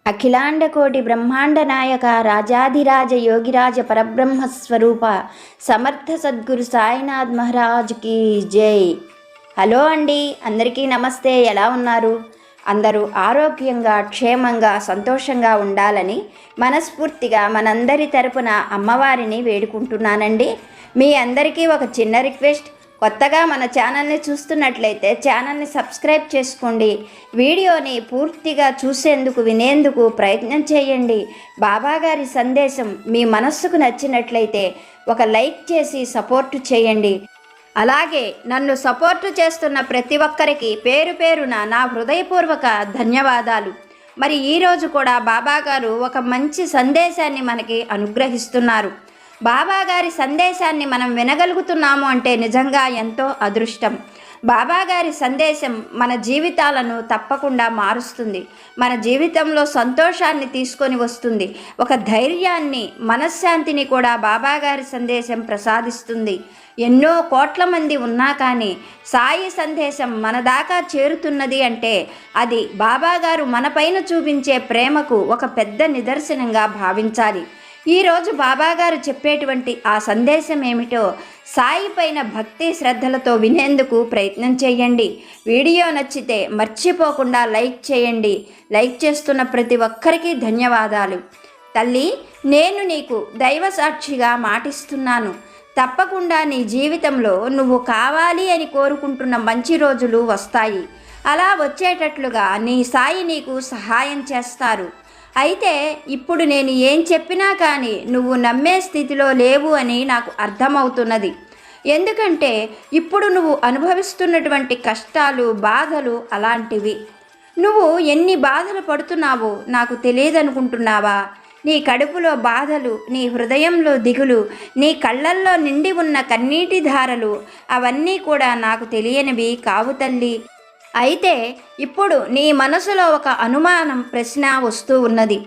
అఖిలాండకోటి బ్రహ్మాండ నాయక రాజాధిరాజ యోగిరాజ పరబ్రహ్మస్వరూప సమర్థ సద్గురు సాయినాథ్ మహారాజ్కి జై. హలో అండి, అందరికీ నమస్తే. ఎలా ఉన్నారు? అందరూ ఆరోగ్యంగా, క్షేమంగా, సంతోషంగా ఉండాలని మనస్ఫూర్తిగా మనందరి తరపున అమ్మవారిని వేడుకుంటున్నానండి. మీ అందరికీ ఒక చిన్న రిక్వెస్ట్. కొత్తగా మన ఛానల్ని చూస్తున్నట్లయితే ఛానల్ని సబ్స్క్రైబ్ చేసుకోండి. వీడియోని పూర్తిగా చూసేందుకు, వినేందుకు ప్రయత్నం చేయండి. బాబాగారి సందేశం మీ మనస్సుకు నచ్చినట్లయితే ఒక లైక్ చేసి సపోర్టు చేయండి. అలాగే నన్ను సపోర్టు చేస్తున్న ప్రతి ఒక్కరికి పేరు పేరున నా హృదయపూర్వక ధన్యవాదాలు. మరి ఈరోజు కూడా బాబాగారు ఒక మంచి సందేశాన్ని మనకి అనుగ్రహిస్తున్నారు. బాబాగారి సందేశాన్ని మనం వినగలుగుతున్నాము అంటే నిజంగా ఎంతో అదృష్టం. బాబాగారి సందేశం మన జీవితాలను తప్పకుండా మారుస్తుంది. మన జీవితంలో సంతోషాన్ని తీసుకొని వస్తుంది. ఒక ధైర్యాన్ని, మనశ్శాంతిని కూడా బాబాగారి సందేశం ప్రసాదిస్తుంది. ఎన్నో కోట్ల మంది ఉన్నా కానీ సాయి సందేశం మన దాకా చేరుతున్నది అంటే అది బాబాగారు మనపైన చూపించే ప్రేమకు ఒక పెద్ద నిదర్శనంగా భావించాలి. ఈరోజు బాబాగారు చెప్పేటువంటి ఆ సందేశం ఏమిటో సాయి పైన భక్తి శ్రద్ధలతో వినేందుకు ప్రయత్నం చేయండి. వీడియో నచ్చితే మర్చిపోకుండా లైక్ చేయండి. లైక్ చేస్తున్న ప్రతి ఒక్కరికి ధన్యవాదాలు. తల్లి, నేను నీకు దైవ సాక్షిగా మాటిస్తున్నాను. తప్పకుండా నీ జీవితంలో నువ్వు కావాలి అని కోరుకుంటున్న మంచి రోజులు వస్తాయి. అలా వచ్చేటట్లుగా నీ సాయి నీకు సహాయం చేస్తారు. అయితే ఇప్పుడు నేను ఏం చెప్పినా కానీ నువ్వు నమ్మే స్థితిలో లేవు అని నాకు అర్థమవుతున్నది. ఎందుకంటే ఇప్పుడు నువ్వు అనుభవిస్తున్నటువంటి కష్టాలు, బాధలు అలాంటివి. నువ్వు ఎన్ని బాధలు పడుతున్నావో నాకు తెలియదనుకుంటున్నావా? నీ కడుపులో బాధలు, నీ హృదయంలో దిగులు, నీ కళ్ళల్లో నిండి ఉన్న కన్నీటి ధారలు అవన్నీ కూడా నాకు తెలియనివి కావు తల్లి. అయితే ఇప్పుడు నీ మనసులో ఒక అనుమానం, ప్రశ్న వస్తూ ఉన్నది.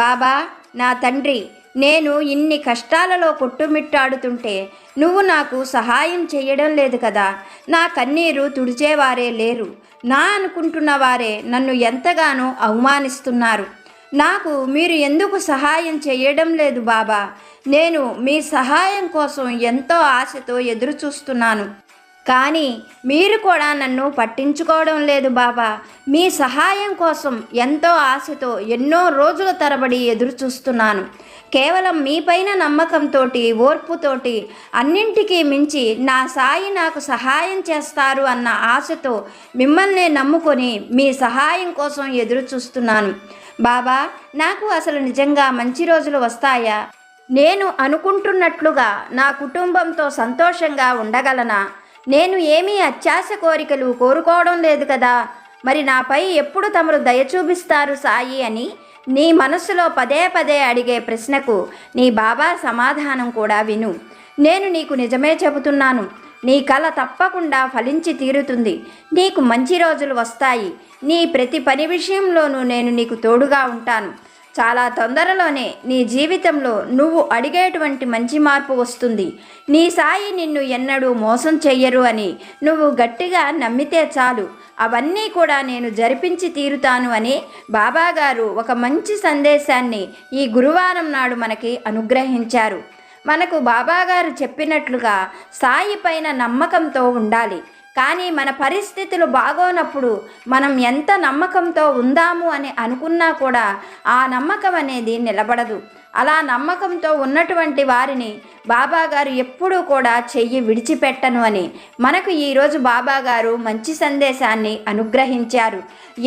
బాబా, నా తండ్రి, నేను ఇన్ని కష్టాలలో కొట్టుమిట్టాడుతుంటే నువ్వు నాకు సహాయం చేయడం లేదు కదా. నా కన్నీరు తుడిచేవారే లేరు. నా అనుకుంటున్న వారే నన్ను ఎంతగానో అవమానిస్తున్నారు. నాకు మీరు ఎందుకు సహాయం చేయడం లేదు బాబా? నేను మీ సహాయం కోసం ఎంతో ఆశతో ఎదురు చూస్తున్నాను. కానీ మీరు కూడా నన్ను పట్టించుకోవడం లేదు బాబా. మీ సహాయం కోసం ఎంతో ఆశతో ఎన్నో రోజుల తరబడి ఎదురు చూస్తున్నాను. కేవలం మీపైన నమ్మకంతో, ఓర్పుతోటి, అన్నింటికీ మించి నా సాయి నాకు సహాయం చేస్తారు అన్న ఆశతో మిమ్మల్ని నమ్ముకొని మీ సహాయం కోసం ఎదురు చూస్తున్నాను. బాబా, నాకు అసలు నిజంగా మంచి రోజులు వస్తాయా? నేను అనుకుంటున్నట్లుగా నా కుటుంబంతో సంతోషంగా ఉండగలనా? నేను ఏమీ అత్యాశ కోరికలు కోరుకోవడం లేదు కదా. మరి నాపై ఎప్పుడు తమరు దయ చూపిస్తారు సాయి అని నీ మనసులో పదే పదే అడిగే ప్రశ్నకు నీ బాబా సమాధానం కూడా విను. నేను నీకు నిజమే చెబుతున్నాను. నీ కల తప్పకుండా ఫలించి తీరుతుంది. నీకు మంచి రోజులు వస్తాయి. నీ ప్రతి పని విషయంలోనూ నేను నీకు తోడుగా ఉంటాను. చాలా తొందరలోనే నీ జీవితంలో నువ్వు అడిగేటువంటి మంచి మార్పు వస్తుంది. నీ సాయి నిన్ను ఎన్నడూ మోసం చెయ్యరు అని నువ్వు గట్టిగా నమ్మితే చాలు. అవన్నీ కూడా నేను జరిపించి తీరుతాను అని బాబాగారు ఒక మంచి సందేశాన్ని ఈ గురువారం నాడు మనకి అనుగ్రహించారు. మనకు బాబాగారు చెప్పినట్లుగా సాయి పైన నమ్మకంతో ఉండాలి. కానీ మన పరిస్థితులు బాగోనప్పుడు మనం ఎంత నమ్మకంతో ఉందాము అని అనుకున్నా కూడా ఆ నమ్మకం అనేది నిలబడదు. అలా నమ్మకంతో ఉన్నటువంటి వారిని బాబాగారు ఎప్పుడూ కూడా చెయ్యి విడిచిపెట్టను అని మనకు ఈరోజు బాబాగారు మంచి సందేశాన్ని అనుగ్రహించారు.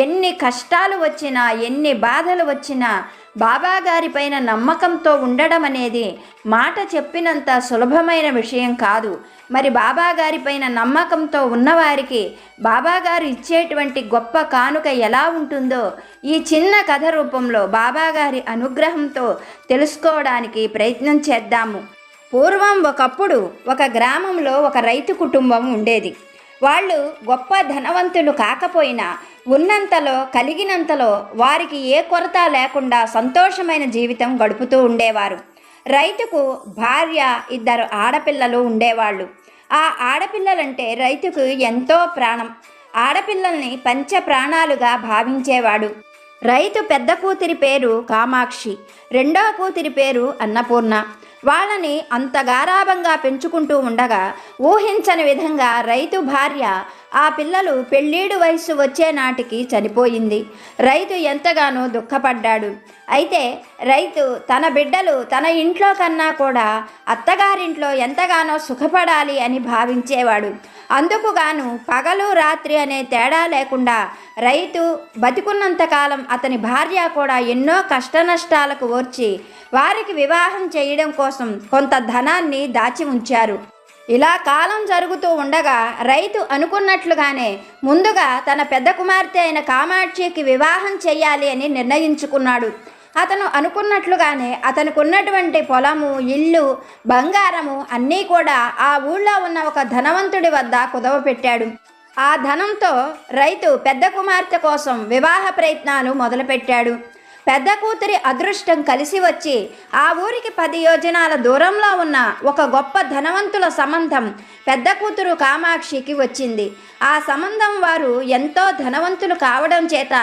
ఎన్ని కష్టాలు వచ్చినా, ఎన్ని బాధలు వచ్చినా బాబాగారి పైన నమ్మకంతో ఉండడం అనేది మాట చెప్పినంత సులభమైన విషయం కాదు. మరి బాబాగారి పైన నమ్మకంతో ఉన్నవారికి బాబాగారు ఇచ్చేటువంటి గొప్ప కానుక ఎలా ఉంటుందో ఈ చిన్న కథ రూపంలో బాబాగారి అనుగ్రహంతో తెలుసుకోవడానికి ప్రయత్నం చేద్దాము. పూర్వం ఒకప్పుడు ఒక గ్రామంలో ఒక రైతు కుటుంబం ఉండేది. వాళ్ళు గొప్ప ధనవంతులు కాకపోయినా ఉన్నంతలో, కలిగినంతలో వారికి ఏ కొరత లేకుండా సంతోషమైన జీవితం గడుపుతూ ఉండేవారు. రైతుకు భార్య, 2 ఆడపిల్లలు ఉండేవాళ్ళు. ఆ ఆడపిల్లలంటే రైతుకు ఎంతో ప్రాణం. ఆడపిల్లల్ని పంచ ప్రాణాలుగా భావించేవాడు. రైతు పెద్ద కూతురి పేరు కామాక్షి, రెండో కూతురి పేరు అన్నపూర్ణ. వాళ్ళని అంత గారాబంగా పెంచుకుంటూ ఉండగా ఊహించని విధంగా రైతు భార్య ఆ పిల్లలు పెళ్ళీడు వయస్సు వచ్చే నాటికి చనిపోయింది. రైతు ఎంతగానో దుఃఖపడ్డాడు. అయితే రైతు తన బిడ్డలు తన ఇంట్లో కన్నా కూడా అత్తగారింట్లో ఎంతగానో సుఖపడాలి అని భావించేవాడు. అందుకుగాను పగలు రాత్రి అనే తేడా లేకుండా రైతు బతికున్నంతకాలం అతని భార్య కూడా ఎన్నో కష్టనష్టాలకు ఓర్చి వారికి వివాహం చేయడం కోసం కొంత ధనాన్ని దాచి ఉంచారు. ఇలా కాలం జరుగుతూ ఉండగా రైతు అనుకున్నట్లుగానే ముందుగా తన పెద్ద కుమార్తె అయిన కామాక్షికి వివాహం చేయాలి అని నిర్ణయించుకున్నాడు. అతను అనుకున్నట్లుగానే అతనికి ఉన్నటువంటి పొలము, ఇల్లు, బంగారము అన్నీ కూడా ఆ ఊళ్ళో ఉన్న ఒక ధనవంతుడి వద్ద కుదవపెట్టాడు. ఆ ధనంతో రైతు పెద్ద కుమార్తె కోసం వివాహ ప్రయత్నాలు మొదలుపెట్టాడు. పెద్ద కూతురి అదృష్టం కలిసి వచ్చి ఆ ఊరికి 10 యోజనాల దూరంలో ఉన్న ఒక గొప్ప ధనవంతుల సంబంధం పెద్ద కూతురు కామాక్షికి వచ్చింది. ఆ సంబంధం వారు ఎంతో ధనవంతులు కావడం చేత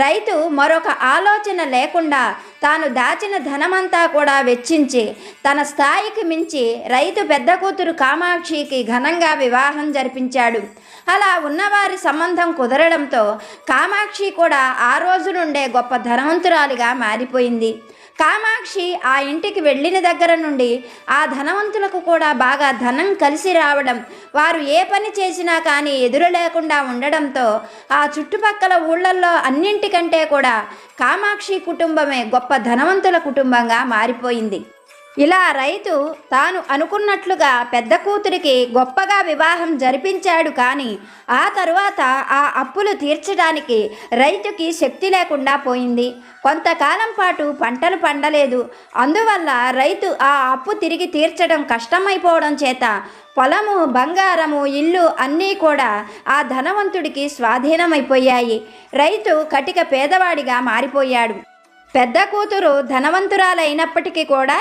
రైతు మరొక ఆలోచన లేకుండా తాను దాచిన ధనమంతా కూడా వెచ్చించి తన స్థాయికి మించి రైతు పెద్ద కూతురు కామాక్షికి ఘనంగా వివాహం జరిపించాడు. అలా ఉన్నవారి సంబంధం కుదరడంతో కామాక్షి కూడా ఆ రోజు నుండే గొప్ప ధనవంతురాలిగా మారిపోయింది. కామాక్షి ఆ ఇంటికి వెళ్ళిన దగ్గర నుండి ఆ ధనవంతులకు కూడా బాగా ధనం కలిసి రావడం, వారు ఏ పని చేసినా కానీ ఎదురు లేకుండా ఉండడంతో ఆ చుట్టుపక్కల ఊళ్ళల్లో అన్నింటికంటే కూడా కామాక్షి కుటుంబమే గొప్ప ధనవంతుల కుటుంబంగా మారిపోయింది. ఇలా రైతు తాను అనుకున్నట్లుగా పెద్ద కూతురికి గొప్పగా వివాహం జరిపించాడు. కానీ ఆ తరువాత ఆ అప్పులు తీర్చడానికి రైతుకి శక్తి లేకుండా పోయింది. కొంతకాలం పాటు పంటలు పండలేదు. అందువల్ల రైతు ఆ అప్పు తిరిగి తీర్చడం కష్టమైపోవడం చేత పొలము, బంగారము, ఇల్లు అన్నీ కూడా ఆ ధనవంతుడికి స్వాధీనమైపోయాయి. రైతు కటిక పేదవాడిగా మారిపోయాడు. పెద్ద కూతురు ధనవంతురాలైనప్పటికీ కూడా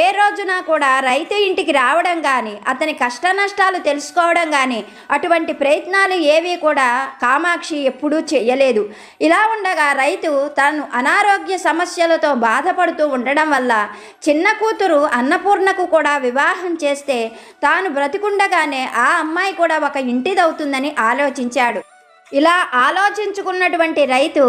ఏ రోజున కూడా రైతు ఇంటికి రావడం కానీ అతని కష్ట నష్టాలు తెలుసుకోవడం కానీ అటువంటి ప్రయత్నాలు ఏవి కూడా కామాక్షి ఎప్పుడూ చేయలేదు. ఇలా ఉండగా రైతు తాను అనారోగ్య సమస్యలతో బాధపడుతూ ఉండడం వల్ల చిన్న కూతురు అన్నపూర్ణకు కూడా వివాహం చేస్తే తాను బ్రతికుండగానే ఆ అమ్మాయి కూడా ఒక ఇంటిదవుతుందని ఆలోచించాడు. ఇలా ఆలోచించుకున్నటువంటి రైతు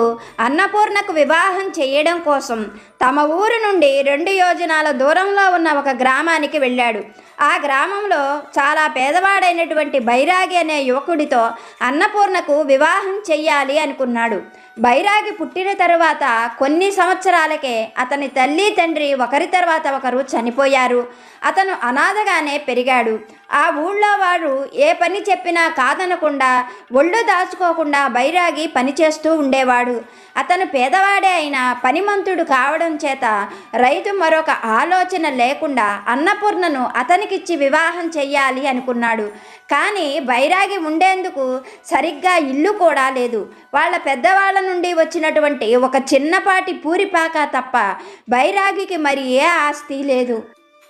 అన్నపూర్ణకు వివాహం చేయడం కోసం తమ ఊరు నుండి 2 యోజనాల దూరంలో ఉన్న ఒక గ్రామానికి వెళ్ళాడు. ఆ గ్రామంలో చాలా పేదవాడైనటువంటి బైరాగి అనే యువకుడితో అన్నపూర్ణకు వివాహం చెయ్యాలి అనుకున్నాడు. బైరాగి పుట్టిన తరువాత కొన్ని సంవత్సరాలకే అతని తల్లి తండ్రి ఒకరి తర్వాత ఒకరు చనిపోయారు. అతను అనాథగానే పెరిగాడు. ఆ ఊళ్ళో వారు ఏ పని చెప్పినా కాదనకుండా ఒళ్ళు దాచుకోకుండా బైరాగి పనిచేస్తూ ఉండేవాడు. అతను పేదవాడే అయినా పనిమంతుడు కావడం చేత రైతు మరొక ఆలోచన లేకుండా అన్నపూర్ణను అతనికిచ్చి వివాహం చెయ్యాలి అనుకున్నాడు. కానీ బైరాగి ఉండేందుకు సరిగ్గా ఇల్లు కూడా లేదు. వాళ్ళ పెద్దవాళ్ళ నుండి వచ్చినటువంటి ఒక చిన్నపాటి పూరిపాక తప్ప బైరాగికి మరి ఏ ఆస్తి లేదు.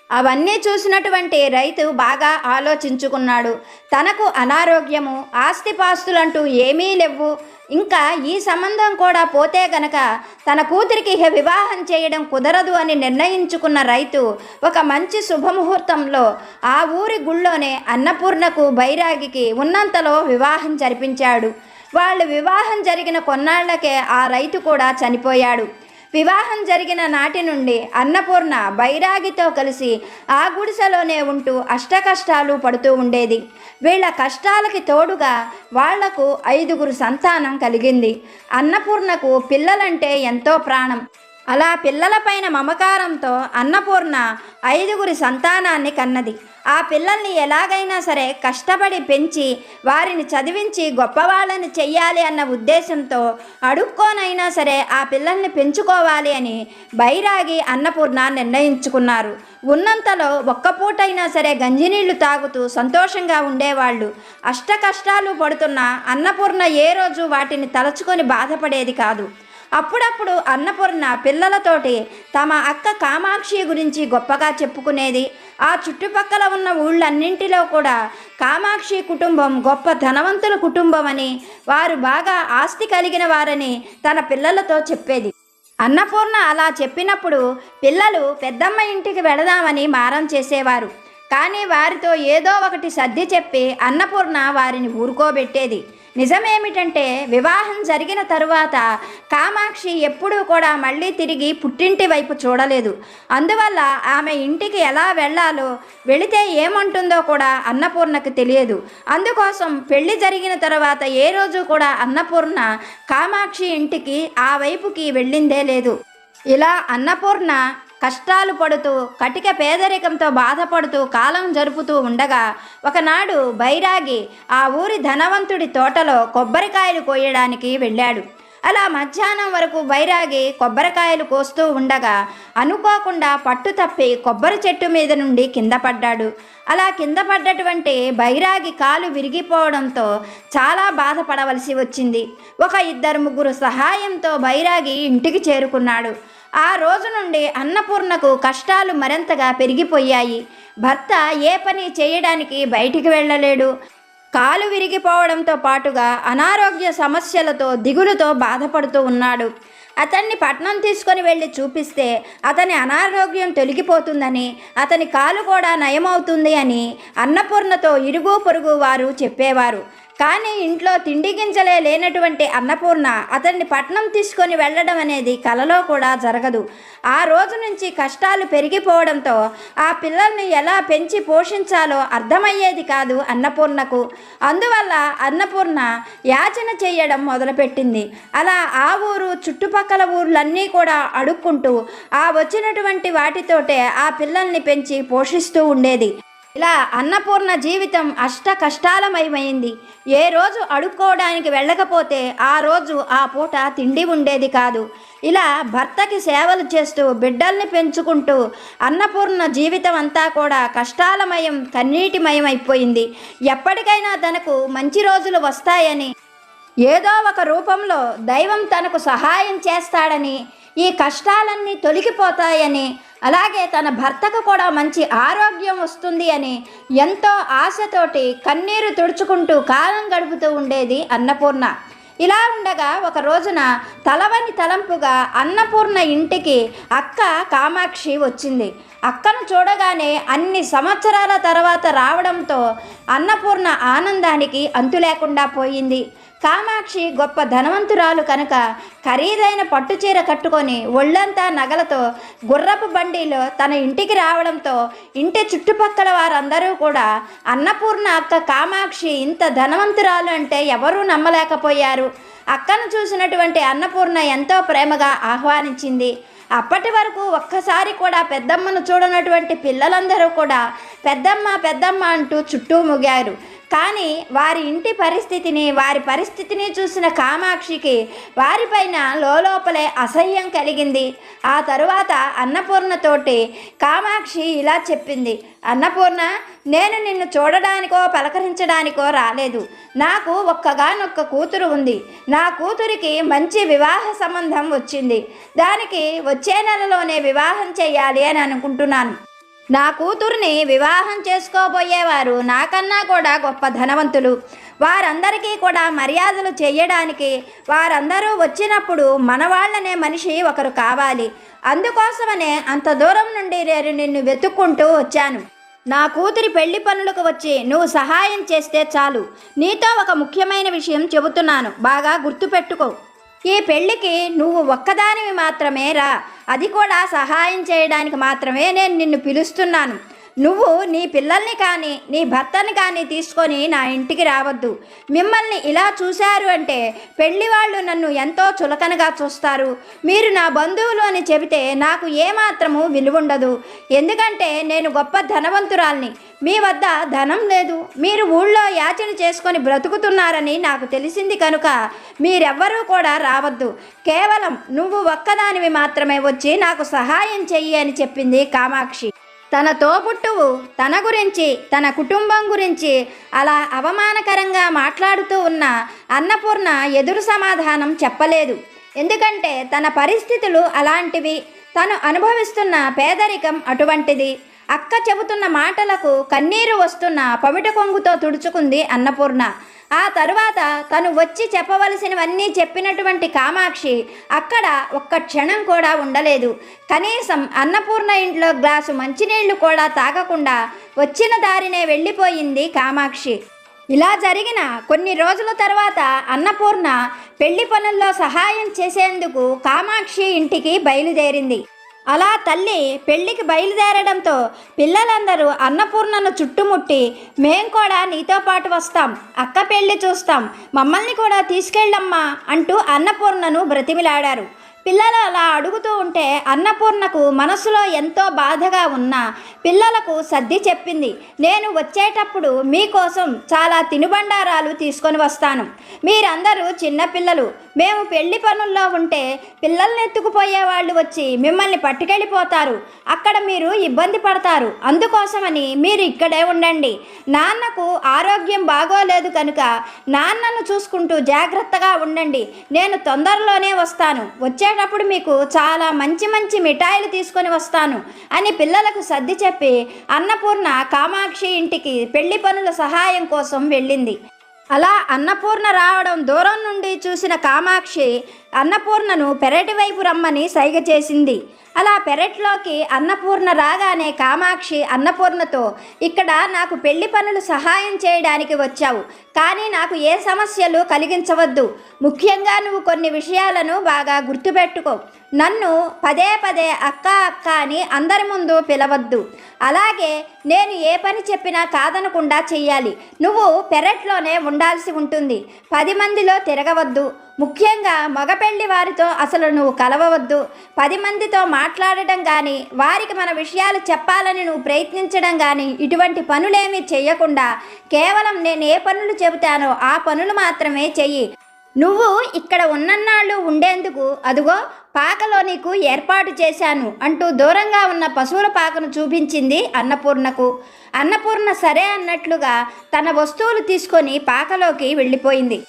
అవన్నీ చూసినటువంటి రైతు బాగా ఆలోచించుకున్నాడు. తనకు అనారోగ్యము, ఆస్తిపాస్తులంటూ ఏమీ లేవు. ఇంకా ఈ సంబంధం కూడా పోతే గనక తన కూతురికి వివాహం చేయడం కుదరదు అని నిర్ణయించుకున్న రైతు ఒక మంచి శుభముహూర్తంలో ఆ ఊరి గుళ్ళోనే అన్నపూర్ణకు బైరాగికి ఉన్నంతలో వివాహం జరిపించాడు. వాళ్ళు వివాహం జరిగిన కొన్నాళ్లకే ఆ రైతు కూడా చనిపోయాడు. వివాహం జరిగిన నాటి నుండి అన్నపూర్ణ బైరాగితో కలిసి ఆ గుడిసెలోనే ఉంటూ అష్టకష్టాలు పడుతూ ఉండేది. వీళ్ళ కష్టాలకి తోడుగా వాళ్లకు 5గురు సంతానం కలిగింది. అన్నపూర్ణకు పిల్లలంటే ఎంతో ప్రాణం. అలా పిల్లలపైన మమకారంతో అన్నపూర్ణ 5గురి సంతానాన్ని కన్నది. ఆ పిల్లల్ని ఎలాగైనా సరే కష్టపడి పెంచి వారిని చదివించి గొప్పవాళ్ళని చెయ్యాలి అన్న ఉద్దేశంతో అడుక్కోనైనా సరే ఆ పిల్లల్ని పెంచుకోవాలి అని బైరాగి అన్నపూర్ణ నిర్ణయించుకున్నారు. ఉన్నంతలో ఒక్క పూటైనా సరే గంజినీళ్లు తాగుతూ సంతోషంగా ఉండేవాళ్ళు. అష్ట కష్టాలు పడుతున్న అన్నపూర్ణ ఏ రోజు వాటిని తలచుకొని బాధపడేది కాదు. అప్పుడప్పుడు అన్నపూర్ణ పిల్లలతోటి తమ అక్క కామాక్షి గురించి గొప్పగా చెప్పుకునేది. ఆ చుట్టుపక్కల ఉన్న ఊళ్ళన్నింటిలో కూడా కామాక్షి కుటుంబం గొప్ప ధనవంతుల కుటుంబం అని, వారు బాగా ఆస్తి కలిగిన వారని తన పిల్లలతో చెప్పేది. అన్నపూర్ణ అలా చెప్పినప్పుడు పిల్లలు పెద్దమ్మ ఇంటికి వెళదామని మారం చేసేవారు. కానీ వారితో ఏదో ఒకటి సర్ది చెప్పి అన్నపూర్ణ వారిని ఊరుకోబెట్టేది. నిజమేమిటంటే వివాహం జరిగిన తరువాత కామాక్షి ఎప్పుడూ కూడా మళ్ళీ తిరిగి పుట్టింటి వైపు చూడలేదు. అందువల్ల ఆమె ఇంటికి ఎలా వెళ్ళాలో, వెళితే ఏమంటుందో కూడా అన్నపూర్ణకు తెలియదు. అందుకోసం పెళ్లి జరిగిన తరువాత ఏ రోజు కూడా అన్నపూర్ణ కామాక్షి ఇంటికి ఆ వైపుకి వెళ్ళిందే లేదు. ఇలా అన్నపూర్ణ కష్టాలు పడుతూ కటిక పేదరికంతో బాధపడుతూ కాలం జరుపుతూ ఉండగా ఒకనాడు బైరాగి ఆ ఊరి ధనవంతుడి తోటలో కొబ్బరికాయలు కోయడానికి వెళ్ళాడు. అలా మధ్యాహ్నం వరకు బైరాగి కొబ్బరికాయలు కోస్తూ ఉండగా అనుకోకుండా పట్టు తప్పి కొబ్బరి చెట్టు మీద నుండి కింద పడ్డాడు. అలా కింద పడ్డటువంటి బైరాగి కాలు విరిగిపోవడంతో చాలా బాధపడవలసి వచ్చింది. ఒక 2-3 సహాయంతో బైరాగి ఇంటికి చేరుకున్నాడు. ఆ రోజు నుండి అన్నపూర్ణకు కష్టాలు మరింతగా పెరిగిపోయాయి. భర్త ఏ పని చేయడానికి బయటికి వెళ్ళలేడు. కాలు విరిగిపోవడంతో పాటుగా అనారోగ్య సమస్యలతో దిగులుతో బాధపడుతూ ఉన్నాడు. అతన్ని పట్నం తీసుకొని వెళ్ళి చూపిస్తే అతని అనారోగ్యం తొలగిపోతుందని, అతని కాలు కూడా నయమవుతుంది అని అన్నపూర్ణతో ఇరుగు పొరుగు వారు చెప్పేవారు. కానీ ఇంట్లో తిండి గింజలే లేనటువంటి అన్నపూర్ణ అతన్ని పట్నం తీసుకొని వెళ్ళడం అనేది కలలో కూడా జరగదు. ఆ రోజు నుంచి కష్టాలు పెరిగిపోవడంతో ఆ పిల్లల్ని ఎలా పెంచి పోషించాలో అర్థమయ్యేది కాదు అన్నపూర్ణకు. అందువల్ల అన్నపూర్ణ యాచన చేయడం మొదలుపెట్టింది. అలా ఆ ఊరు చుట్టుపక్కల ఊర్లన్నీ కూడా అడుక్కుంటూ ఆ వచ్చినటువంటి వాటితోటే ఆ పిల్లల్ని పెంచి పోషిస్తూ ఉండేది. ఇలా అన్నపూర్ణ జీవితం అష్ట కష్టాలమయమైంది. ఏ రోజు అడుక్కోవడానికి వెళ్ళకపోతే ఆ రోజు ఆ పూట తిండి ఉండేది కాదు. ఇలా భర్తకి సేవలు చేస్తూ బిడ్డల్ని పెంచుకుంటూ అన్నపూర్ణ జీవితం అంతా కూడా కష్టాలమయం, కన్నీటిమయం అయిపోయింది. ఎప్పటికైనా తనకు మంచి రోజులు వస్తాయని, ఏదో ఒక రూపంలో దైవం తనకు సహాయం చేస్తాడని, ఈ కష్టాలన్నీ తొలగిపోతాయని, అలాగే తన భర్తకు కూడా మంచి ఆరోగ్యం వస్తుంది అని ఎంతో ఆశతోటి కన్నీరు తుడుచుకుంటూ కాలం గడుపుతూ ఉండేది అన్నపూర్ణ. ఇలా ఉండగా ఒక రోజున తలవని తలంపుగా అన్నపూర్ణ ఇంటికి అక్క కామాక్షి వచ్చింది. అక్కను చూడగానే అన్ని సంవత్సరాల తర్వాత రావడంతో అన్నపూర్ణ ఆనందానికి అంతు లేకుండా పోయింది. కామాక్షి గొప్ప ధనవంతురాలు కనుక ఖరీదైన పట్టుచీర కట్టుకొని ఒళ్ళంతా నగలతో గుర్రపు బండిలో తన ఇంటికి రావడంతో ఇంటి చుట్టుపక్కల వారందరూ కూడా అన్నపూర్ణ అక్క కామాక్షి ఇంత ధనవంతురాలు అంటే ఎవరూ నమ్మలేకపోయారు. అక్కను చూసినటువంటి అన్నపూర్ణ ఎంతో ప్రేమగా ఆహ్వానించింది. అప్పటి వరకు ఒక్కసారి కూడా పెద్దమ్మను చూడనటువంటి పిల్లలందరూ కూడా పెద్దమ్మ పెద్దమ్మ అంటూ చుట్టూ ముగారు. కానీ వారి ఇంటి పరిస్థితిని, వారి పరిస్థితిని చూసిన కామాక్షికి వారిపైన లోపలే అసహ్యం కలిగింది. ఆ తరువాత అన్నపూర్ణతోటి కామాక్షి ఇలా చెప్పింది, అన్నపూర్ణ, నేను నిన్ను చూడడానికో పలకరించడానికో రాలేదు. నాకు ఒక్కగానొక్క కూతురు ఉంది. నా కూతురికి మంచి వివాహ సంబంధం వచ్చింది. దానికి వచ్చే నెలలోనే వివాహం చేయాలి అని అనుకుంటున్నాను. నా కూతుర్ని వివాహం చేసుకోబోయేవారు నాకన్నా కూడా గొప్ప ధనవంతులు. వారందరికీ కూడా మర్యాదలు చేయడానికి వారందరూ వచ్చినప్పుడు మనవాళ్ళనే మనిషి ఒకరు కావాలి. అందుకోసమనే అంత దూరం నుండి నేను నిన్ను వెతుక్కుంటూ వచ్చాను. నా కూతురి పెళ్లి పనులకు వచ్చి నువ్వు సహాయం చేస్తే చాలు. నీతో ఒక ముఖ్యమైన విషయం చెబుతున్నాను, బాగా గుర్తుపెట్టుకో. ఈ పెళ్ళికి నువ్వు ఒక్కదానివి మాత్రమే రా. అది కూడా సహాయం చేయడానికి మాత్రమే నేను నిన్ను పిలుస్తున్నాను. నువ్వు నీ పిల్లల్ని కానీ నీ భర్తని కానీ తీసుకొని నా ఇంటికి రావద్దు. మిమ్మల్ని ఇలా చూశారు అంటే పెళ్లి వాళ్ళు నన్ను ఎంతో చులకనగా చూస్తారు. మీరు నా బంధువులు అని చెబితే నాకు ఏమాత్రము విలువుండదు. ఎందుకంటే నేను గొప్ప ధనవంతురాల్ని. మీ వద్ద ధనం లేదు. మీరు ఊళ్ళో యాచన చేసుకొని బ్రతుకుతున్నారని నాకు తెలిసింది కనుక మీరెవ్వరూ కూడా రావద్దు. కేవలం నువ్వు ఒక్కదానివి మాత్రమే వచ్చి నాకు సహాయం చెయ్యి అని చెప్పింది కామాక్షి. తన తోబుట్టువు తన గురించి, తన కుటుంబం గురించి అలా అవమానకరంగా మాట్లాడుతూ ఉన్న అన్నపూర్ణ ఎదురు సమాధానం చెప్పలేదు. ఎందుకంటే తన పరిస్థితులు అలాంటివి, తను అనుభవిస్తున్న పేదరికం అటువంటిది. అక్క చెబుతున్న మాటలకు కన్నీరు వస్తున్న పమిట కొంగుతో తుడుచుకుంది అన్నపూర్ణ. ఆ తరువాత తను వచ్చి చెప్పవలసినవన్నీ చెప్పినటువంటి కామాక్షి అక్కడ ఒక్క క్షణం కూడా ఉండలేదు. కనీసం అన్నపూర్ణ ఇంట్లో గ్లాసు మంచినీళ్లు కూడా తాగకుండా వచ్చిన దారినే వెళ్ళిపోయింది కామాక్షి. ఇలా జరిగిన కొన్ని రోజుల తర్వాత అన్నపూర్ణ పెళ్లి పనుల్లో సహాయం చేసేందుకు కామాక్షి ఇంటికి బయలుదేరింది. అలా తల్లి పెళ్లికి బయలుదేరడంతో పిల్లలందరూ అన్నపూర్ణను చుట్టుముట్టి, మేం కూడా నీతో పాటు వస్తాం, అక్క పెళ్లి చూస్తాం, మమ్మల్ని కూడా తీసుకెళ్ళమ్మా అంటూ అన్నపూర్ణను బ్రతిమిలాడారు. పిల్లలు అలా అడుగుతూ ఉంటే అన్నపూర్ణకు మనసులో ఎంతో బాధగా ఉన్నా పిల్లలకు సర్ది చెప్పింది. నేను వచ్చేటప్పుడు మీకోసం చాలా తినుబండారాలు తీసుకొని వస్తాను. మీరందరూ చిన్నపిల్లలు, మేము పెళ్లి పనుల్లో ఉంటే పిల్లల్ని ఎత్తుకుపోయే వాళ్ళు వచ్చి మిమ్మల్ని పట్టుకెళ్ళిపోతారు, అక్కడ మీరు ఇబ్బంది పడతారు, అందుకోసమని మీరు ఇక్కడే ఉండండి. నాన్నకు ఆరోగ్యం బాగోలేదు కనుక నాన్నను చూసుకుంటూ జాగ్రత్తగా ఉండండి, నేను తొందరలోనే వస్తాను, వచ్చేటప్పుడు మీకు చాలా మంచి మంచి మిఠాయిలు తీసుకొని వస్తాను అని పిల్లలకు సర్ది చెప్పి అన్నపూర్ణ కామాక్షి ఇంటికి పెళ్లి పనుల సహాయం కోసం వెళ్ళింది. అలా అన్నపూర్ణ రావడం దూరం నుండి చూసిన కామాక్షి అన్నపూర్ణను పెరటి వైపు రమ్మని సైగ చేసింది. అలా పెరట్లోకి అన్నపూర్ణ రాగానే కామాక్షి అన్నపూర్ణతో, ఇక్కడ నాకు పెళ్లి పనులు సహాయం చేయడానికి వచ్చావు, కానీ నాకు ఏ సమస్యలు కలిగించవద్దు. ముఖ్యంగా నువ్వు కొన్ని విషయాలను బాగా గుర్తుపెట్టుకో. నన్ను పదే పదే అక్క అక్క అని అందరి ముందు పిలవద్దు. అలాగే నేను ఏ పని చెప్పినా కాదనకుండా చెయ్యాలి. నువ్వు పెరట్లోనే ఉండాల్సి ఉంటుంది. 10 మందిలో తిరగవద్దు. ముఖ్యంగా మగపెళ్లి వారితో అసలు నువ్వు కలవవద్దు. 10 మందితో మాట్లాడటం కానీ, వారికి మన విషయాలు చెప్పాలని నువ్వు ప్రయత్నించడం కానీ ఇటువంటి పనులేమీ చెయ్యకుండా కేవలం నేను ఏ పనులు చెబుతానో ఆ పనులు మాత్రమే చెయ్యి. నువ్వు ఇక్కడ ఉన్నన్నాళ్ళు ఉండేందుకు అదుగో పాకలో నీకు ఏర్పాటు చేశాను అంటూ దూరంగా ఉన్న పశువుల పాకను చూపించింది అన్నపూర్ణకు. అన్నపూర్ణ సరే అన్నట్లుగా తన వస్తువులు తీసుకొని పాకలోకి వెళ్ళిపోయింది.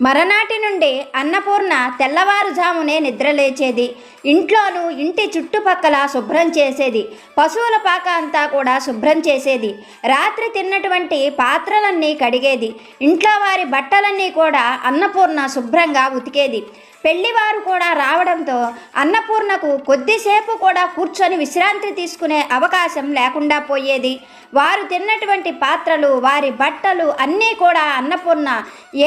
మరనాటి నుండి అన్నపూర్ణ తెల్లవారుజామునే నిద్రలేచేది. ఇంట్లోనూ ఇంటి చుట్టుపక్కల శుభ్రం చేసేది. పశువుల పాక అంతా కూడా శుభ్రం చేసేది. రాత్రి తిన్నటువంటి పాత్రలన్నీ కడిగేది. ఇంట్లో వారి బట్టలన్నీ కూడా అన్నపూర్ణ శుభ్రంగా ఉతికేది. పెళ్లివారు కూడా రావడంతో అన్నపూర్ణకు కొద్దిసేపు కూడా కూర్చొని విశ్రాంతి తీసుకునే అవకాశం లేకుండా పోయేది. వారు తిన్నటువంటి పాత్రలు, వారి బట్టలు అన్నీ కూడా అన్నపూర్ణ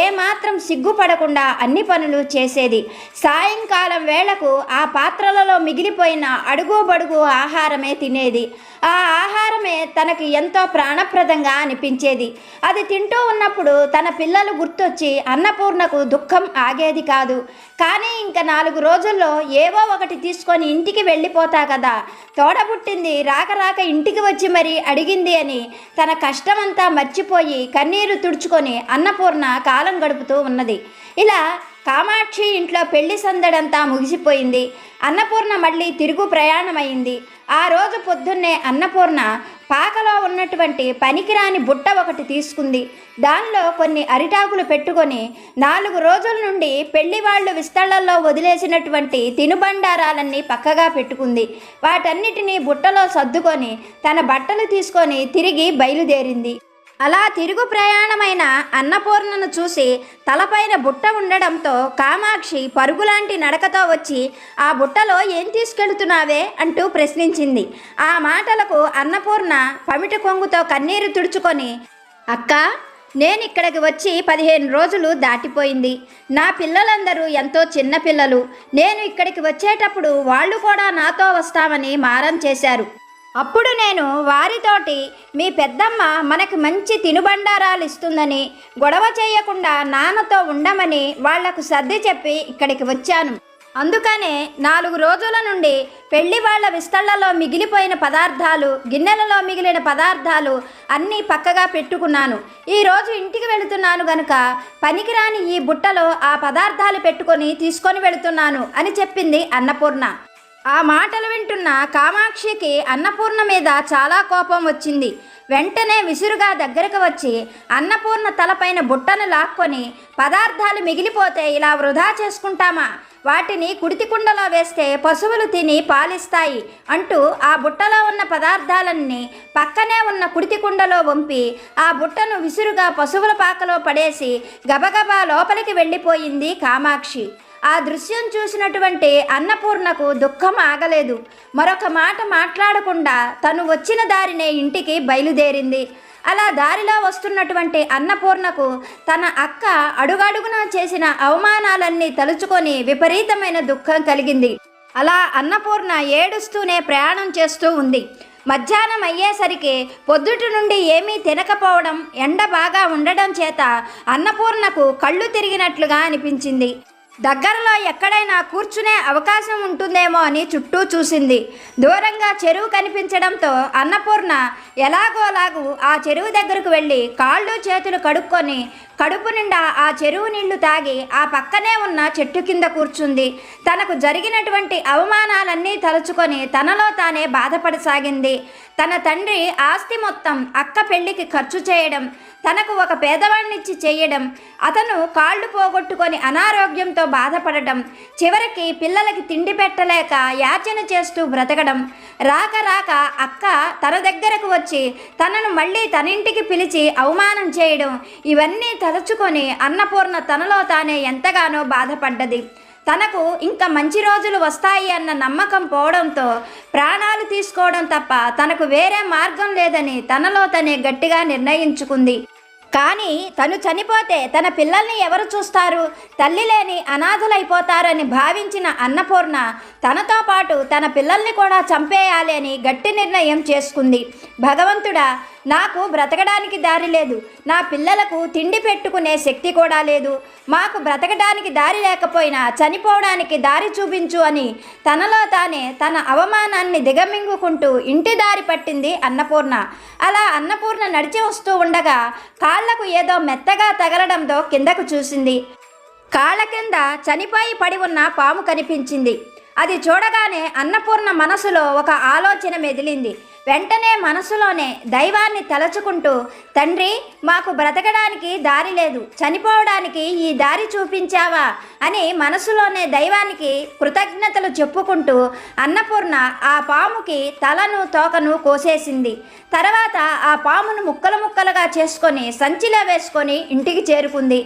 ఏమాత్రం సిగ్గుపడకుండా అన్ని పనులు చేసేది. సాయంకాలం వేళకు ఆ పాత్రలలో మిగిలిపోయిన అడుగు బడుగు ఆహారమే తినేది. ఆ ఆహారమే తనకి ఎంతో ప్రాణప్రదంగా అనిపించేది. అది తింటూ ఉన్నప్పుడు తన పిల్లలు గుర్తొచ్చి అన్నపూర్ణకు దుఃఖం ఆగేది కాదు. కానీ ఇంకా 4 రోజుల్లో ఏవో ఒకటి తీసుకొని ఇంటికి వెళ్ళిపోతా కదా, తోడబుట్టింది రాక రాక ఇంటికి వచ్చి మరీ అడిగింది అని తన కష్టమంతా మర్చిపోయి కన్నీరు తుడుచుకొని అన్నపూర్ణ కాలం గడుపుతూ ఉన్నది. ఇలా కామాక్షి ఇంట్లో పెళ్లి సందడంతా ముగిసిపోయింది. అన్నపూర్ణ మళ్ళీ తిరుగు ప్రయాణమైంది. ఆ రోజు పొద్దున్నే అన్నపూర్ణ పాకలో ఉన్నటువంటి పనికిరాని బుట్ట ఒకటి తీసుకుంది. దానిలో కొన్ని అరిటాకులు పెట్టుకొని 4 రోజుల నుండి పెళ్లి వాళ్ళు విస్తళ్లలో వదిలేసినటువంటి తినుబండారాలన్నీ పక్కగా పెట్టుకుంది. వాటన్నిటినీ బుట్టలో సర్దుకొని తన బట్టలు తీసుకొని తిరిగి బయలుదేరింది. అలా తిరుగు ప్రయాణమైన అన్నపూర్ణను చూసి తలపైన బుట్ట ఉండడంతో కామాక్షి పరుగులాంటి నడకతో వచ్చి, ఆ బుట్టలో ఏం తీసుకెళ్తున్నావే అంటూ ప్రశ్నించింది. ఆ మాటలకు అన్నపూర్ణ పమిట కొంగుతో కన్నీరు తుడుచుకొని, అక్క, నేను ఇక్కడికి వచ్చి 15 రోజులు దాటిపోయింది. నా పిల్లలందరూ ఎంతో చిన్న పిల్లలు. నేను ఇక్కడికి వచ్చేటప్పుడు వాళ్ళు కూడా నాతో వస్తామని మారం చేశారు. అప్పుడు నేను వారితోటి మీ పెద్దమ్మ మనకు మంచి తినుబండారాలు ఇస్తుందని, గొడవ చేయకుండా నాన్నతో ఉండమని వాళ్లకు సర్ది చెప్పి ఇక్కడికి వచ్చాను. అందుకనే 4 రోజుల నుండి పెళ్లి వాళ్ళ విస్తళ్లలో మిగిలిపోయిన పదార్థాలు, గిన్నెలలో మిగిలిన పదార్థాలు అన్నీ పక్కగా పెట్టుకున్నాను. ఈరోజు ఇంటికి వెళుతున్నాను గనుక పనికిరాని ఈ బుట్టలో ఆ పదార్థాలు పెట్టుకొని తీసుకొని వెళుతున్నాను అని చెప్పింది అన్నపూర్ణ. ఆ మాటలు వింటున్న కామాక్షికి అన్నపూర్ణ మీద చాలా కోపం వచ్చింది. వెంటనే విసురుగా దగ్గరకు వచ్చి అన్నపూర్ణ తలపైన బుట్టను లాక్కొని, పదార్థాలు మిగిలిపోతే ఇలా వృధా చేసుకుంటామా, వాటిని కుడితి కుండలో వేస్తే పశువులు తిని పాలిస్తాయి అంటూ ఆ బుట్టలో ఉన్న పదార్థాలన్నీ పక్కనే ఉన్న కుడితి కుండలో వంపి ఆ బుట్టను విసురుగా పశువుల పాకలో పడేసి గబగబా లోపలికి వెళ్ళిపోయింది కామాక్షి. ఆ దృశ్యం చూసినటువంటి అన్నపూర్ణకు దుఃఖం ఆగలేదు. మరొక మాట మాట్లాడకుండా తను వచ్చిన దారినే ఇంటికి బయలుదేరింది. అలా దారిలో వస్తున్నటువంటి అన్నపూర్ణకు తన అక్క అడుగడుగునా చేసిన అవమానాలన్నీ తలుచుకొని విపరీతమైన దుఃఖం కలిగింది. అలా అన్నపూర్ణ ఏడుస్తూనే ప్రయాణం చేస్తూ ఉంది. మధ్యాహ్నం అయ్యేసరికి పొద్దుటి నుండి ఏమీ తినకపోవడం, ఎండ బాగా ఉండడం చేత అన్నపూర్ణకు కళ్ళు తిరిగినట్లుగా అనిపించింది. దగ్గరలో ఎక్కడైనా కూర్చునే అవకాశం ఉంటుందేమో అని చుట్టూ చూసింది. దూరంగా చెరువు కనిపించడంతో అన్నపూర్ణ ఎలాగోలాగు ఆ చెరువు దగ్గరకు వెళ్ళి కాళ్ళు చేతులు కడుక్కొని కడుపు నిండా ఆ చెరువు నీళ్లు తాగి ఆ పక్కనే ఉన్న చెట్టు కింద కూర్చుంది. తనకు జరిగినటువంటి అవమానాలన్నీ తలుచుకొని తనలో తానే బాధపడసాగింది. తన తండ్రి ఆస్తి మొత్తం అక్క పెళ్లికి ఖర్చు చేయడం, తనకు ఒక పేదవాణ్ణిచ్చి చేయడం, అతను కాళ్ళు పోగొట్టుకొని అనారోగ్యంతో బాధపడటం, చివరికి పిల్లలకి తిండి పెట్టలేక యాచన చేస్తూ బ్రతకడం, రాక రాక అక్క తన దగ్గరకు వచ్చి తనను మళ్ళీ తన ఇంటికి పిలిచి అవమానం చేయడం, ఇవన్నీ తలుచుకొని అన్నపూర్ణ తనలో తానే ఎంతగానో బాధపడ్డది. తనకు ఇంకా మంచి రోజులు వస్తాయి అన్న నమ్మకం పోవడంతో ప్రాణాలు తీసుకోవడం తప్ప తనకు వేరే మార్గం లేదని తనలో తనే గట్టిగా నిర్ణయించుకుంది. కానీ తను చనిపోతే తన పిల్లల్ని ఎవరు చూస్తారు, తల్లి లేని అనాథలైపోతారని భావించిన అన్నపూర్ణ తనతో పాటు తన పిల్లల్ని కూడా చంపేయాలి అని గట్టి నిర్ణయం చేసుకుంది. భగవంతుడా, నాకు బ్రతకడానికి దారి లేదు, నా పిల్లలకు తిండి పెట్టుకునే శక్తి కూడా లేదు, మాకు బ్రతకడానికి దారి లేకపోయినా చనిపోవడానికి దారి చూపించు అని తనలో తానే తన అవమానాన్ని దిగమింగుకుంటూ ఇంటి దారి పట్టింది అన్నపూర్ణ. అలా అన్నపూర్ణ నడిచి వస్తూ ఉండగా కాళ్లకు ఏదో మెత్తగా తగలడంతో కిందకు చూసింది. కాళ్ళ కింద చనిపోయి పడి ఉన్న పాము కనిపించింది. అది చూడగానే అన్నపూర్ణ మనసులో ఒక ఆలోచన మెదిలింది. వెంటనే మనసులోనే దైవాన్ని తలచుకుంటూ, తండ్రి, మాకు బ్రతకడానికి దారి లేదు, చనిపోవడానికి ఈ దారి చూపించావా అని మనసులోనే దైవానికి కృతజ్ఞతలు చెప్పుకుంటూ అన్నపూర్ణ ఆ పాముకి తలను తోకను కోసేసింది. తర్వాత ఆ పామును ముక్కలు ముక్కలుగా చేసుకొని సంచిలో వేసుకొని ఇంటికి చేరుకుంది.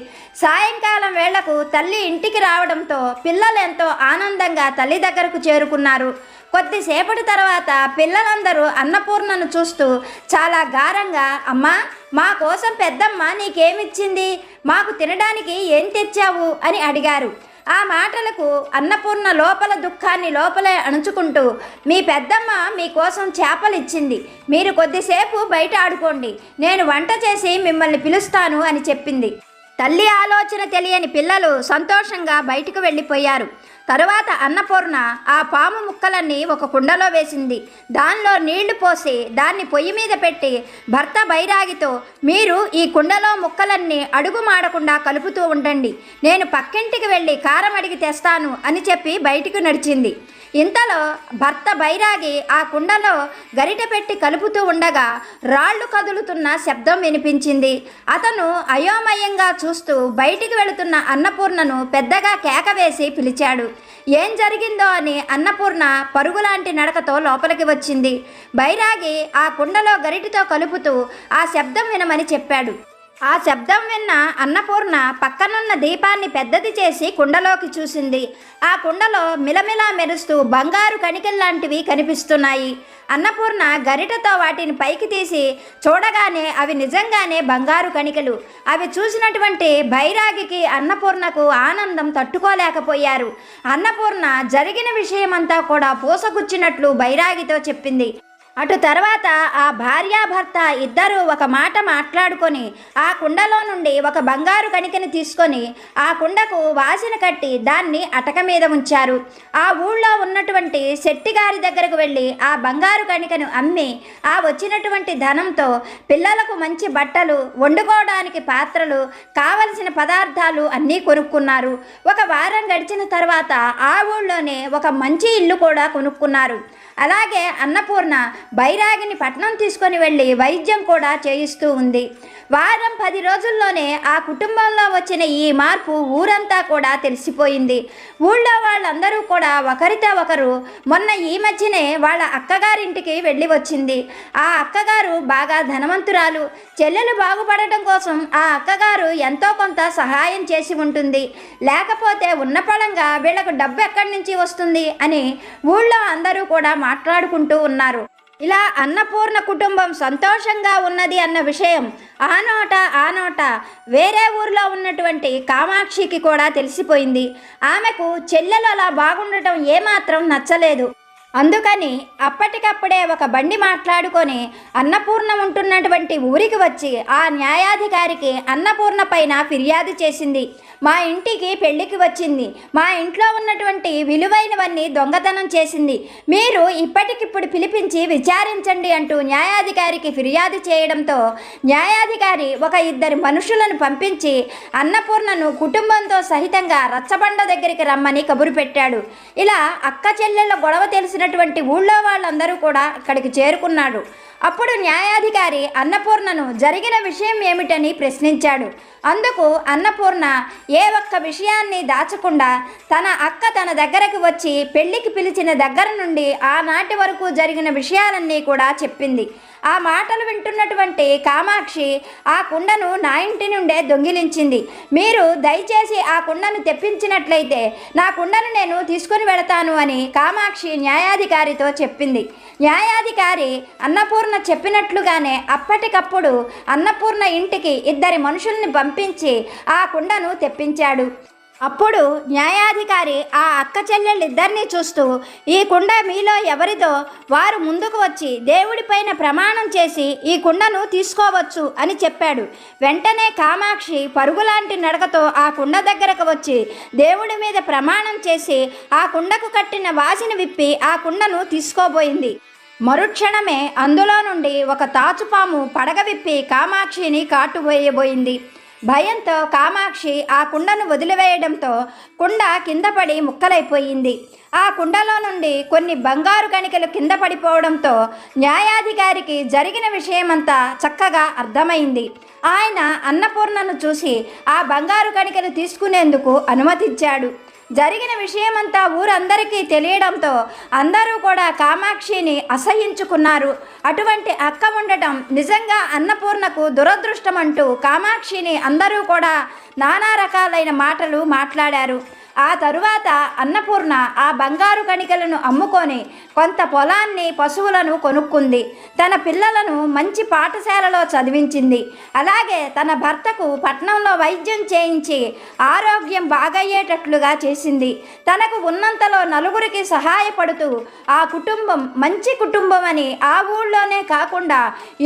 సాయంకాలం వేళకు తల్లి ఇంటికి రావడంతో పిల్లలు ఎంతో ఆనందంగా తల్లి దగ్గరకు చేరుకున్నారు. కొద్దిసేపటి తర్వాత పిల్లలందరూ అన్నపూర్ణను చూస్తూ చాలా గారంగా, అమ్మా, మా కోసం పెద్దమ్మ నీకేమిచ్చింది, మాకు తినడానికి ఏం తెచ్చావు అని అడిగారు. ఆ మాటలకు అన్నపూర్ణ లోపల దుఃఖాన్ని లోపలే అణుచుకుంటూ, మీ పెద్దమ్మ మీకోసం చేపలు ఇచ్చింది, మీరు కొద్దిసేపు బయట ఆడుకోండి, నేను వంట చేసి మిమ్మల్ని పిలుస్తాను అని చెప్పింది. తల్లి ఆలోచన తెలియని పిల్లలు సంతోషంగా బయటకు వెళ్ళిపోయారు. తరువాత అన్నపూర్ణ ఆ పాము ముక్కలన్నీ ఒక కుండలో వేసింది. దానిలో నీళ్లు పోసి దాన్ని పొయ్యి మీద పెట్టి భర్త బైరాగితో, మీరు ఈ కుండలో ముక్కలన్నీ అడుగు మాడకుండా కలుపుతూ ఉండండి, నేను పక్కింటికి వెళ్ళి కారం అడిగి తెస్తాను అని చెప్పి బయటికి నడిచింది. ఇంతలో భర్త బైరాగి ఆ కుండలో గరిట పెట్టి కలుపుతూ ఉండగా రాళ్ళు కదులుతున్న శబ్దం వినిపించింది. అతను అయోమయంగా చూస్తూ బయటికి వెళుతున్న అన్నపూర్ణను పెద్దగా కేక వేసి పిలిచాడు. ఏం జరిగిందో అని అన్నపూర్ణ పరుగులాంటి నడకతో లోపలికి వచ్చింది. బైరాగి ఆ కుండలో గరిటితో కలుపుతూ ఆ శబ్దం వినమని చెప్పాడు. ఆ శబ్దం విన్న అన్నపూర్ణ పక్కనున్న దీపాన్ని పెద్దది చేసి కుండలోకి చూసింది. ఆ కుండలో మిలమిలా మెరుస్తూ బంగారు కణికల్లాంటివి కనిపిస్తున్నాయి. అన్నపూర్ణ గరిటతో వాటిని పైకి తీసి చూడగానే అవి నిజంగానే బంగారు కణికలు. అవి చూసినటువంటి బైరాగికి అన్నపూర్ణకు ఆనందం తట్టుకోలేకపోయారు. అన్నపూర్ణ జరిగిన విషయమంతా కూడా పూసగుచ్చినట్లు బైరాగితో చెప్పింది. అటు తర్వాత ఆ భార్యాభర్త ఇద్దరూ ఒక మాట మాట్లాడుకొని ఆ కుండలో నుండి ఒక బంగారు కణికని తీసుకొని ఆ కుండకు వాసిన కట్టి దాన్ని అటక మీద ఉంచారు. ఆ ఊళ్ళో ఉన్నటువంటి శెట్టిగారి దగ్గరకు వెళ్ళి ఆ బంగారు కణికను అమ్మి ఆ వచ్చినటువంటి ధనంతో పిల్లలకు మంచి బట్టలు, వండుకోవడానికి పాత్రలు, కావలసిన పదార్థాలు అన్నీ కొనుక్కున్నారు. ఒక వారం గడిచిన తర్వాత ఆ ఊళ్ళోనే ఒక మంచి ఇల్లు కూడా కొనుక్కున్నారు. అలాగే అన్నపూర్ణ బైరాగిని పట్నం తీసుకొని వెళ్ళి వైద్యం కూడా చేయిస్తూ ఉంది. వారం 10 రోజుల్లోనే ఆ కుటుంబంలో వచ్చిన ఈ మార్పు ఊరంతా కూడా తెలిసిపోయింది. ఊళ్ళో వాళ్ళందరూ కూడా ఒకరితో ఒకరు మొన్న ఈ మధ్యనే వాళ్ళ అక్కగారింటికి వెళ్ళి వచ్చింది. ఆ అక్కగారు బాగా ధనవంతురాలు. చెల్లెలు బాగుపడటం కోసం ఆ అక్కగారు ఎంతో కొంత సహాయం చేసి ఉంటుంది. లేకపోతే ఉన్న పళంగా వీళ్ళకు డబ్బు ఎక్కడి నుంచి వస్తుంది అని ఊళ్ళో అందరూ కూడా మాట్లాడుకుంటూ ఉన్నారు. ఇలా అన్నపూర్ణ కుటుంబం సంతోషంగా ఉన్నది అన్న విషయం ఆ నోట వేరే ఊర్లో ఉన్నటువంటి కామాక్షికి కూడా తెలిసిపోయింది. ఆమెకు చెల్లెలు అలా బాగుండటం ఏమాత్రం నచ్చలేదు. అందుకని అప్పటికప్పుడే ఒక బండి మాట్లాడుకొని అన్నపూర్ణ ఉంటున్నటువంటి ఊరికి వచ్చి ఆ న్యాయాధికారికి అన్నపూర్ణ పైన ఫిర్యాదు చేసింది. మా ఇంటికి పెళ్లికి వచ్చింది, మా ఇంట్లో ఉన్నటువంటి విలువైనవన్నీ దొంగతనం చేసింది, మీరు ఇప్పటికిప్పుడు పిలిపించి విచారించండి అంటూ న్యాయాధికారికి ఫిర్యాదు చేయడంతో న్యాయాధికారి ఒక 2 మనుషులను పంపించి అన్నపూర్ణను కుటుంబంతో సహితంగా రచ్చబండ దగ్గరికి రమ్మని కబురు పెట్టాడు. ఇలా అక్క చెల్లెళ్ళ గొడవ తెలిసినటువంటి ఊళ్ళో వాళ్ళందరూ కూడా అక్కడికి చేరుకున్నాడు. అప్పుడు న్యాయాధికారి అన్నపూర్ణను జరిగిన విషయం ఏమిటని ప్రశ్నించాడు. అందుకు అన్నపూర్ణ ఏ ఒక్క విషయాన్ని దాచకుండా తన అక్క తన దగ్గరకు వచ్చి పెళ్లికి పిలిచిన దగ్గర నుండి ఆనాటి వరకు జరిగిన విషయాలన్నీ కూడా చెప్పింది. ఆ మాటలు వింటున్నటువంటి కామాక్షి ఆ కుండను నా ఇంటి నుండే దొంగిలించింది, మీరు దయచేసి ఆ కుండను తెప్పించినట్లయితే నా కుండను నేను తీసుకొని వెళతాను అని కామాక్షి న్యాయాధికారితో చెప్పింది. న్యాయాధికారి అన్నపూర్ణ చెప్పినట్లుగానే అప్పటికప్పుడు అన్నపూర్ణ ఇంటికి 2 మనుషుల్ని పంపించి ఆ కుండను తెప్పించాడు. అప్పుడు న్యాయాధికారి ఆ అక్క చెల్లెళ్ళిద్దరినీ చూస్తూ ఈ కుండ మీలో ఎవరిదో వారు ముందుకు వచ్చి దేవుడిపైన ప్రమాణం చేసి ఈ కుండను తీసుకోవచ్చు అని చెప్పాడు. వెంటనే కామాక్షి పరుగులాంటి నడకతో ఆ కుండ దగ్గరకు వచ్చి దేవుడి మీద ప్రమాణం చేసి ఆ కుండకు కట్టిన వాసిని విప్పి ఆ కుండను తీసుకోబోయింది. మరుక్షణమే అందులో నుండి ఒక తాచుపాము పడగ విప్పి కామాక్షిని కాటువేయబోయింది. భయంతో కామాక్షి ఆ కుండను వదిలివేయడంతో కుండ కింద పడి ముక్కలైపోయింది. ఆ కుండలో నుండి కొన్ని బంగారు కణికలు కింద పడిపోవడంతో న్యాయాధికారికి జరిగిన విషయమంతా చక్కగా అర్థమైంది. ఆయన అన్నపూర్ణను చూసి ఆ బంగారు కణికలు తీసుకునేందుకు అనుమతించాడు. జరిగిన విషయమంతా ఊరందరికీ తెలియడంతో అందరూ కూడా కామాక్షిని అసహ్యించుకున్నారు. అటువంటి అక్క ఉండటం నిజంగా అన్నపూర్ణకు దురదృష్టం అంటూ కామాక్షిని అందరూ కూడా నానా రకాలైన మాటలు మాట్లాడారు. ఆ తరువాత అన్నపూర్ణ ఆ బంగారు కణికలను అమ్ముకొని కొంత పొలాన్ని, పశువులను కొనుక్కుంది. తన పిల్లలను మంచి పాఠశాలలో చదివించింది. అలాగే తన భర్తకు పట్నంలో వైద్యం చేయించి ఆరోగ్యం బాగయ్యేటట్లుగా చేసింది. తనకు ఉన్నంతలో నలుగురికి సహాయపడుతూ ఆ కుటుంబం మంచి కుటుంబం అని ఆ ఊళ్ళోనే కాకుండా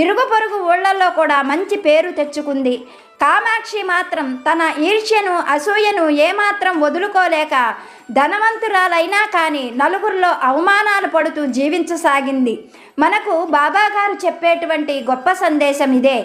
ఇరుగు పొరుగు ఊళ్ళల్లో కూడా మంచి పేరు తెచ్చుకుంది. కామాక్షి మాత్రం తన ఈర్ష్యను, అసూయను ఏమాత్రం వదులుకోలేక ధనవంతురాలైనా కానీ నలుగురిలో అవమానాలు పడుతూ జీవించసాగింది. మనకు బాబాగారు చెప్పేటువంటి గొప్ప సందేశం ఇదే.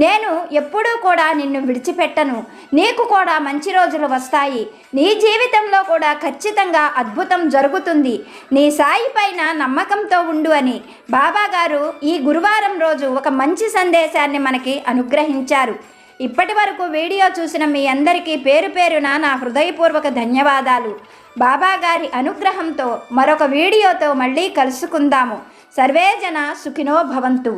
నేను ఎప్పుడూ కూడా నిన్ను విడిచిపెట్టను, నీకు కూడా మంచి రోజులు వస్తాయి, నీ జీవితంలో కూడా ఖచ్చితంగా అద్భుతం జరుగుతుంది, నీ సాయి పైన నమ్మకంతో ఉండు అని బాబాగారు ఈ గురువారం రోజు ఒక మంచి సందేశాన్ని మనకి అనుగ్రహించారు. ఇప్పటి వరకు వీడియో చూసిన మీ అందరికీ పేరు పేరున నా హృదయపూర్వక ధన్యవాదాలు. బాబాగారి అనుగ్రహంతో మరొక వీడియోతో మళ్ళీ కలుసుకుందాము. సర్వే జన సుఖినో భవంతు.